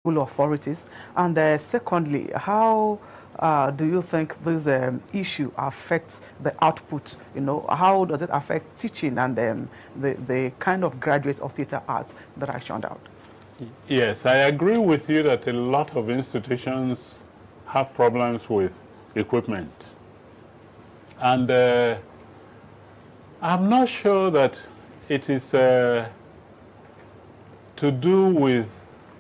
school authorities? And secondly, how do you think this issue affects the output? You know, how does it affect teaching and the kind of graduates of theater arts that are churned out? Yes, I agree with you that a lot of institutions have problems with equipment. And I'm not sure that it is to do with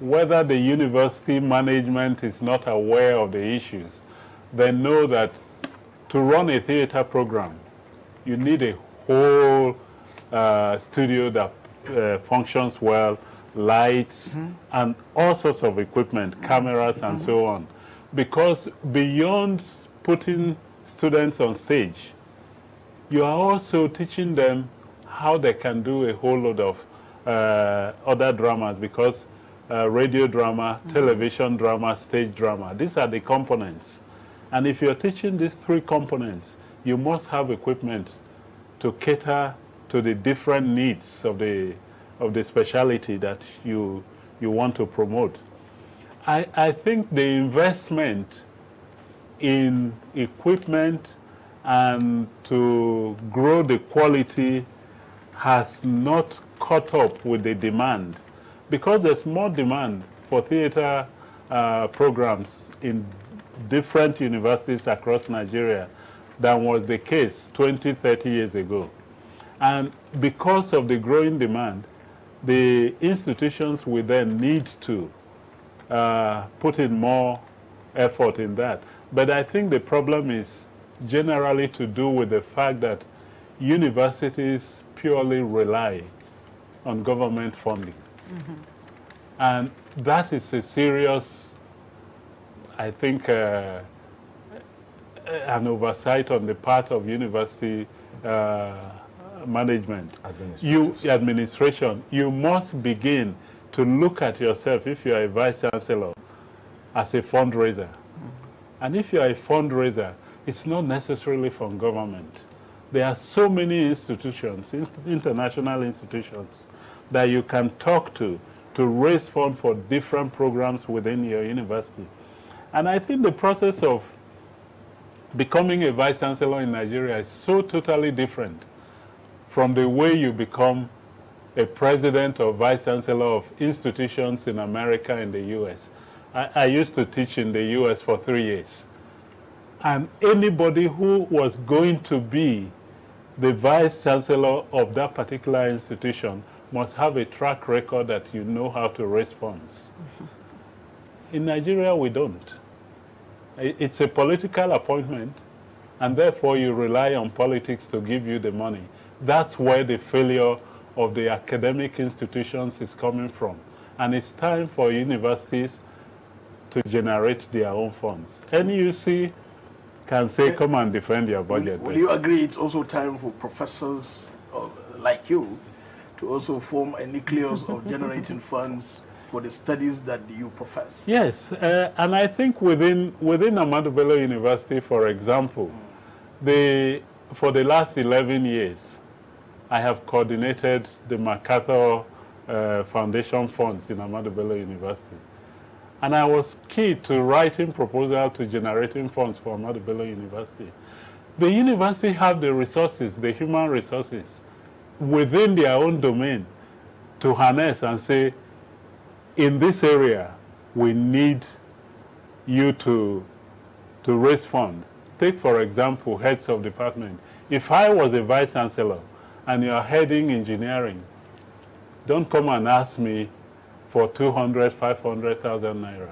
whether the university management is not aware of the issues. They know that to run a theater program, you need a whole studio that functions well, lights, and all sorts of equipment, cameras, and so on. Because beyond putting students on stage, you are also teaching them how they can do a whole lot of other dramas, because radio drama, television drama, stage drama, these are the components. And if you're teaching these three components, you must have equipment to cater to the different needs of the specialty that you want to promote. I think the investment in equipment and to grow the quality has not caught up with the demand, because there's more demand for theater programs in different universities across Nigeria than was the case 20, 30 years ago. And because of the growing demand, the institutions will then need to put in more effort in that. But I think the problem is generally to do with the fact that universities purely rely on government funding. And that is a serious, I think, an oversight on the part of university management. Administration. You must begin to look at yourself, if you are a vice chancellor, as a fundraiser. And if you are a fundraiser, it's not necessarily from government. There are so many institutions, international institutions, that you can talk to raise funds for different programs within your university. And I think the process of becoming a vice chancellor in Nigeria is so totally different from the way you become a president or vice chancellor of institutions in America and the US. I used to teach in the US for 3 years. And anybody who was going to be the vice chancellor of that particular institution must have a track record that you know how to raise funds. In Nigeria, we don't. It's a political appointment, and therefore you rely on politics to give you the money. That's where the failure of the academic institutions is coming from. And it's time for universities to generate their own funds. NUC can say, come and defend your budget. Would you agree it's also time for professors like you to also form a nucleus of generating funds for the studies that you profess? Yes, and I think within Ahmadu Bello University, for example, for the last 11 years, I have coordinated the MacArthur Foundation funds in Ahmadu Bello University. And I was key to writing proposals to generating funds for Ahmadu Bello University. The university have the resources, the human resources, within their own domain to harness and say, in this area, we need you to raise funds. Take, for example, heads of department. If I was a vice chancellor and you are heading engineering, don't come and ask me for 200, 500,000 naira.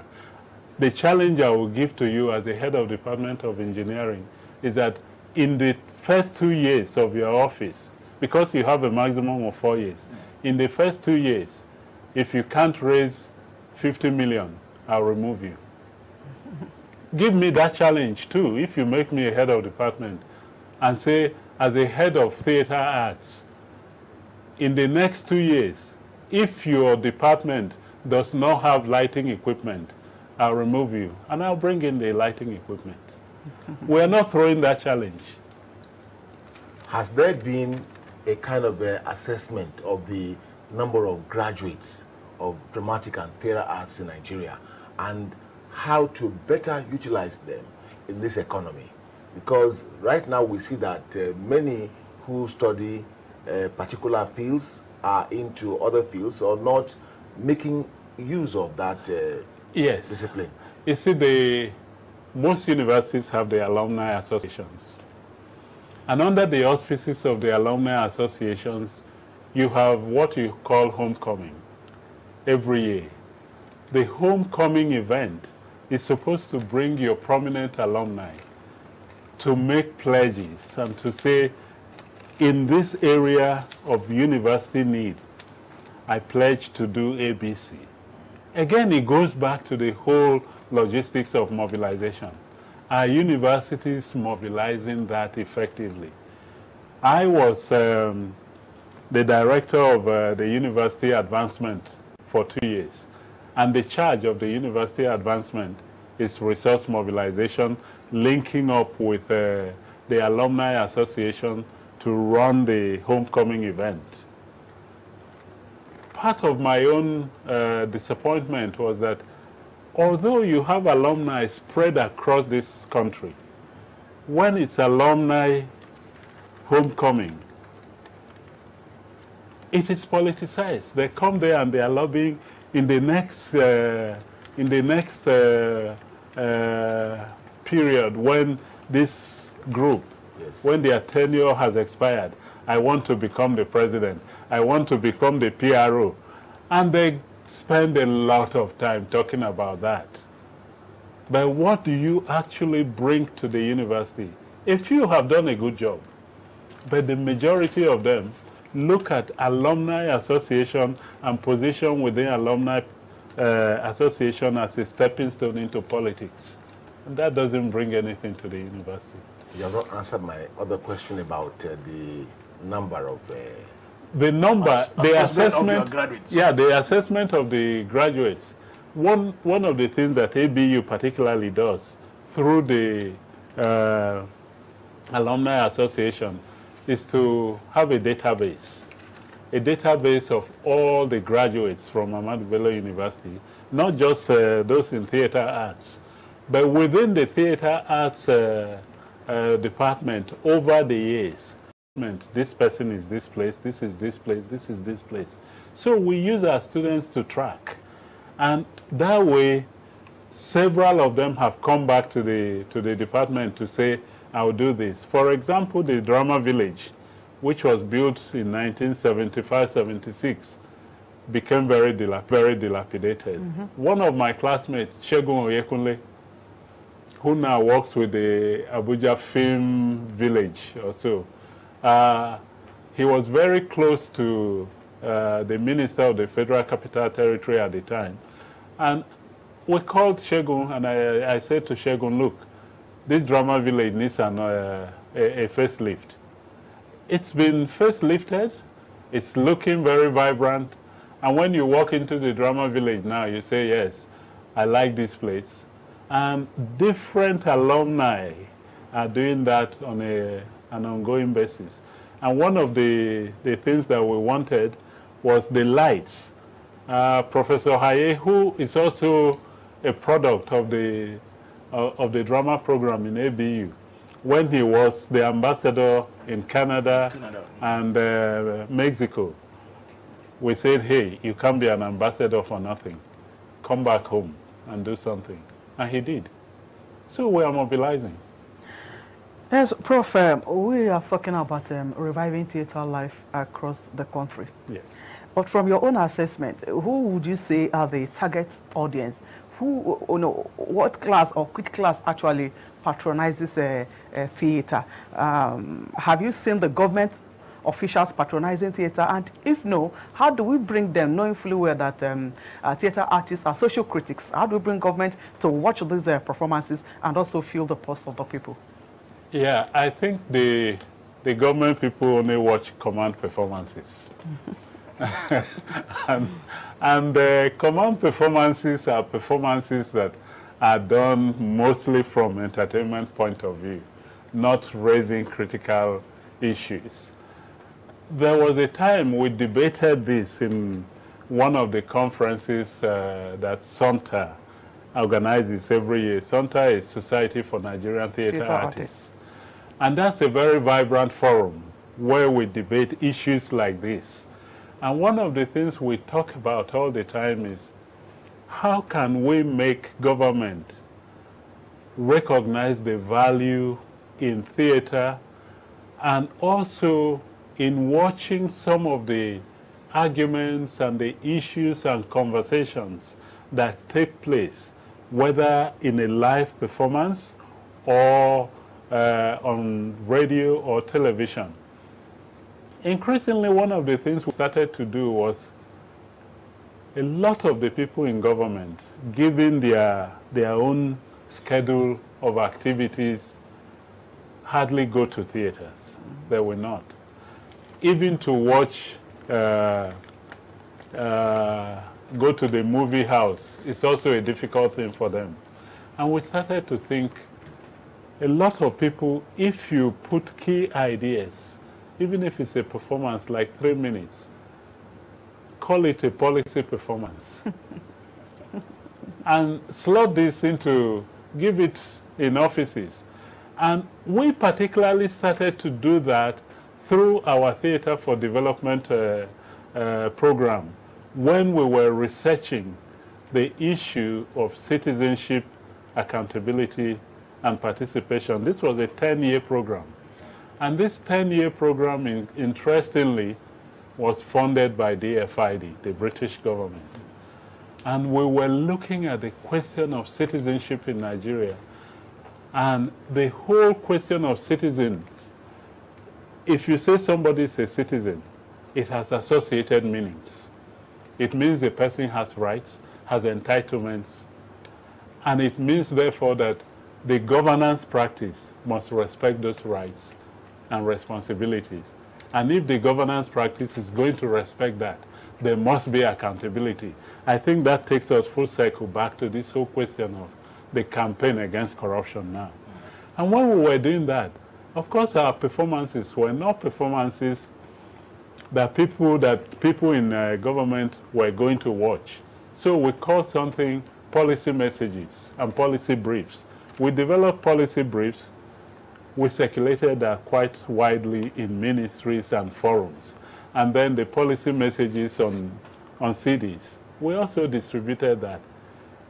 The challenge I will give to you as the head of department of engineering is that in the first 2 years of your office, because you have a maximum of 4 years, in the first 2 years, if you can't raise 50 million, I'll remove you. Give me that challenge too, if you make me a head of department, and say, as a head of theater arts, in the next 2 years, if your department does not have lighting equipment, I'll remove you, and I'll bring in the lighting equipment. We're not throwing that challenge. Has there been a kind of assessment of the number of graduates of dramatic and theatre arts in Nigeria and how to better utilize them in this economy. Because right now we see that many who study particular fields are into other fields or not making use of that yes. discipline. You see, most universities have the alumni associations. And under the auspices of the alumni associations, you have what you call homecoming every year. The homecoming event is supposed to bring your prominent alumni to make pledges and to say, in this area of university need, I pledge to do ABC. Again, it goes back to the whole logistics of mobilization. Are universities mobilizing that effectively? I was the director of the university advancement for 2 years. And the charge of the university advancement is resource mobilization, linking up with the Alumni Association to run the homecoming event. Part of my own disappointment was that although you have alumni spread across this country, when it's alumni homecoming, it is politicized. They come there and they are lobbying in the next period when this group, yes, when their tenure has expired. I want to become the president. I want to become the PRO. And they spend a lot of time talking about that. But what do you actually bring to the university? A few have done a good job, but the majority of them look at alumni association and position within alumni association as a stepping stone into politics. And that doesn't bring anything to the university. You have not answered my other question about the number of... the number, the assessment of your graduates. Yeah, the assessment of the graduates. One of the things that ABU particularly does through the Alumni Association is to have a database of all the graduates from Ahmadu Bello University, not just those in theater arts, but within the theater arts department over the years. This person is this place, this is this place, this is this place. So we use our students to track. And that way, several of them have come back to the department to say, I'll do this. For example, the Drama Village, which was built in 1975-76, became very dilapidated. Mm-hmm. One of my classmates, Segun Oyekunle, who now works with the Abuja Film Village or so, he was very close to the Minister of the Federal Capital Territory at the time. And we called Segun, and I said to Segun, look, this Drama Village needs a facelift. It's been facelifted, it's looking very vibrant, and when you walk into the Drama Village now, you say, yes, I like this place. And different alumni are doing that on an ongoing basis. And one of the things that we wanted was the lights. Professor Haye, who is also a product of the drama program in ABU, when he was the ambassador in Canada and Mexico, we said, hey, you can't be an ambassador for nothing. Come back home and do something. And he did. So we are mobilizing. Yes, Prof, we are talking about reviving theater life across the country. Yes. But from your own assessment, who would you say are the target audience? Who, what class or which class actually patronizes theater? Have you seen the government officials patronizing theater? And if no, how do we bring them, knowing fully well that theater artists are social critics? How do we bring government to watch these performances and also feel the pulse of the people? Yeah, I think the government people only watch command performances. and command performances are performances that are done mostly from entertainment point of view, not raising critical issues. There was a time we debated this in one of the conferences that SONTA organizes every year. SONTA is Society for Nigerian Theatre Artists. And that's a very vibrant forum where we debate issues like this. And one of the things we talk about all the time is how can we make government recognize the value in theater and also in watching some of the arguments and the issues and conversations that take place, whether in a live performance or on radio or television. Increasingly, one of the things we started to do was a lot of the people in government, given their own schedule of activities, hardly go to theaters. They will not. Even to watch, go to the movie house is also a difficult thing for them. And we started to think, a lot of people, if you put key ideas, even if it's a performance like 3 minutes, call it a policy performance. And slot this into, give it in offices. And we particularly started to do that through our Theatre for Development program, when we were researching the issue of citizenship, accountability, and participation. This was a 10-year program. And this 10-year program, interestingly, was funded by the FID, the British government. And we were looking at the question of citizenship in Nigeria. And the whole question of citizens, if you say somebody is a citizen, it has associated meanings. It means the person has rights, has entitlements, and it means, therefore, that the governance practice must respect those rights and responsibilities. And if the governance practice is going to respect that, there must be accountability. I think that takes us full circle back to this whole question of the campaign against corruption now. And when we were doing that, of course, our performances were not performances that people in government were going to watch. So we called something policy messages and policy briefs. We developed policy briefs. We circulated that quite widely in ministries and forums. And then the policy messages on CDs. We also distributed that.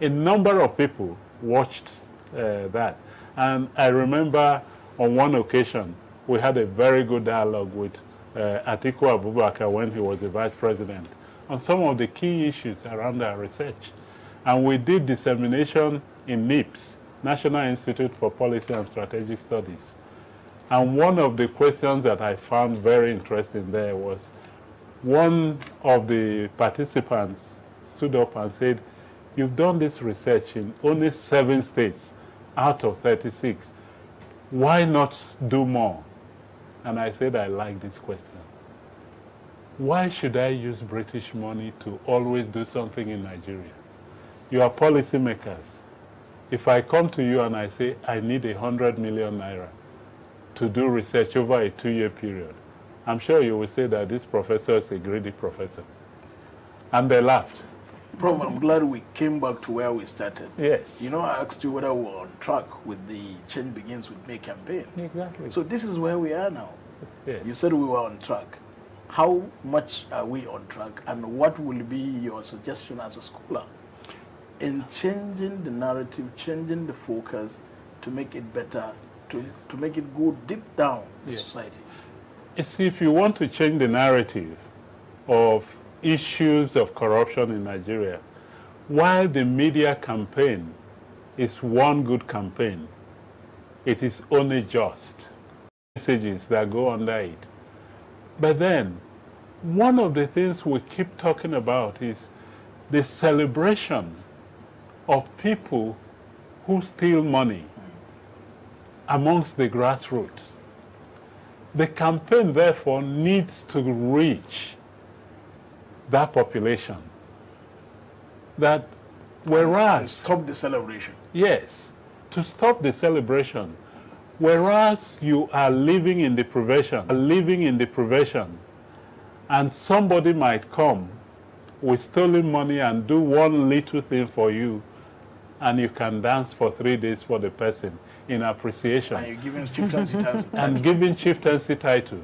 A number of people watched that. And I remember on one occasion, we had a very good dialogue with Atiku Abubakar when he was the vice president on some of the key issues around our research. And we did dissemination in NIPS, National Institute for Policy and Strategic Studies. And one of the questions that I found very interesting there was one of the participants stood up and said, "You've done this research in only 7 states out of 36. Why not do more?" And I said, I like this question. Why should I use British money to always do something in Nigeria? You are policymakers. If I come to you and I say, I need 100 million naira to do research over a 2-year period, I'm sure you will say that this professor is a greedy professor. And they laughed. Prof, I'm glad we came back to where we started. Yes. You know, I asked you whether we were on track with the Change Begins With Me campaign. Exactly. So this is where we are now. Yes. You said we were on track. How much are we on track, and what will be your suggestion as a scholar in changing the narrative, changing the focus to make it better, to make it go deep down in society? You see, if you want to change the narrative of issues of corruption in Nigeria, while the media campaign is one good campaign, it is only just messages that go under it. But then, one of the things we keep talking about is the celebration of people who steal money amongst the grassroots. The campaign, therefore, needs to reach that population. That whereas... Stop the celebration. Yes, to stop the celebration. Whereas you are living in deprivation, and somebody might come with stolen money and do one little thing for you, and you can dance for 3 days for the person in appreciation. And you're giving chieftaincy title. And giving chieftaincy title.